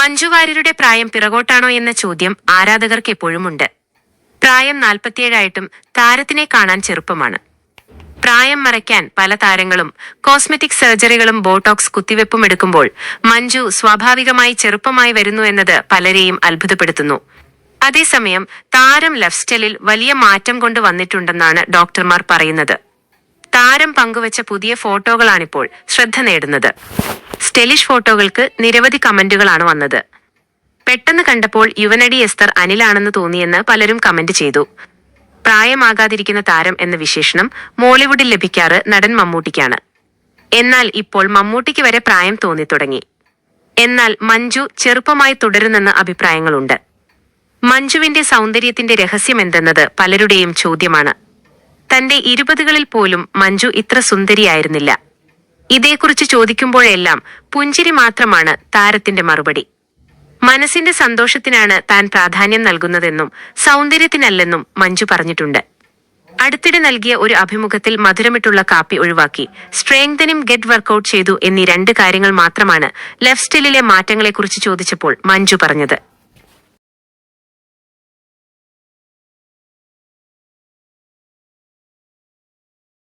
മഞ്ജു വാര്യരുടെ പ്രായം പിറകോട്ടാണോ എന്ന ചോദ്യം ആരാധകർക്ക് എപ്പോഴുമുണ്ട്. പ്രായം 47 താരത്തിനെ കാണാൻ ചെറുപ്പമാണ്. പ്രായം മറയ്ക്കാൻ പല താരങ്ങളും കോസ്മെറ്റിക് സർജറികളും ബോട്ടോക്സ് കുത്തിവെപ്പും എടുക്കുമ്പോൾ മഞ്ജു സ്വാഭാവികമായി ചെറുപ്പമായി വരുന്നു എന്നത് പലരെയും അത്ഭുതപ്പെടുത്തുന്നു. അതേസമയം താരം ലൈഫ് സ്റ്റൈലിൽ വലിയ മാറ്റം കൊണ്ടുവന്നിട്ടുണ്ടെന്നാണ് ഡോക്ടർമാർ പറയുന്നത്. താരം പങ്കുവച്ച പുതിയ ഫോട്ടോകളാണിപ്പോൾ ശ്രദ്ധ നേടുന്നത്. സ്റ്റൈലിഷ് ഫോട്ടോകൾക്ക് നിരവധി കമന്റുകളാണ് വന്നത്. പെട്ടെന്ന് കണ്ടപ്പോൾ യുവനടി എസ്തർ അനിലാണെന്ന് തോന്നിയെന്ന് പലരും കമന്റ് ചെയ്തു. പ്രായമാകാതിരിക്കുന്ന താരം എന്ന വിശേഷണം മോളിവുഡിൽ ലഭിക്കാറ് നടൻ മമ്മൂട്ടിക്കാണ്. എന്നാൽ ഇപ്പോൾ മമ്മൂട്ടിക്ക് വരെ പ്രായം തോന്നിത്തുടങ്ങി. എന്നാൽ മഞ്ജു ചെറുപ്പമായി തുടരുന്നെന്ന് അഭിപ്രായങ്ങളുണ്ട്. മഞ്ജുവിന്റെ സൗന്ദര്യത്തിന്റെ രഹസ്യമെന്തെന്നത് പലരുടെയും ചോദ്യമാണ്. തന്റെ 20കളിൽ പോലും മഞ്ജു ഇത്ര സുന്ദരിയായിരുന്നില്ല. ഇതേക്കുറിച്ച് ചോദിക്കുമ്പോഴെല്ലാം പുഞ്ചിരി മാത്രമാണ് താരത്തിന്റെ മറുപടി. മനസ്സിന്റെ സന്തോഷത്തിനാണ് താൻ പ്രാധാന്യം നൽകുന്നതെന്നും സൗന്ദര്യത്തിനല്ലെന്നും മഞ്ജു പറഞ്ഞിട്ടുണ്ട്. അടുത്തിടെ നൽകിയ ഒരു അഭിമുഖത്തിൽ മധുരമിട്ടുള്ള കാപ്പി ഒഴിവാക്കി സ്ട്രെങ്തനും ഗെറ്റ് വർക്കൌട്ട് ചെയ്തു എന്നീ 2 കാര്യങ്ങൾ മാത്രമാണ് ലൈഫ് സ്റ്റൈലിലെ മാറ്റങ്ങളെക്കുറിച്ച് ചോദിച്ചപ്പോൾ മഞ്ജു പറഞ്ഞത്.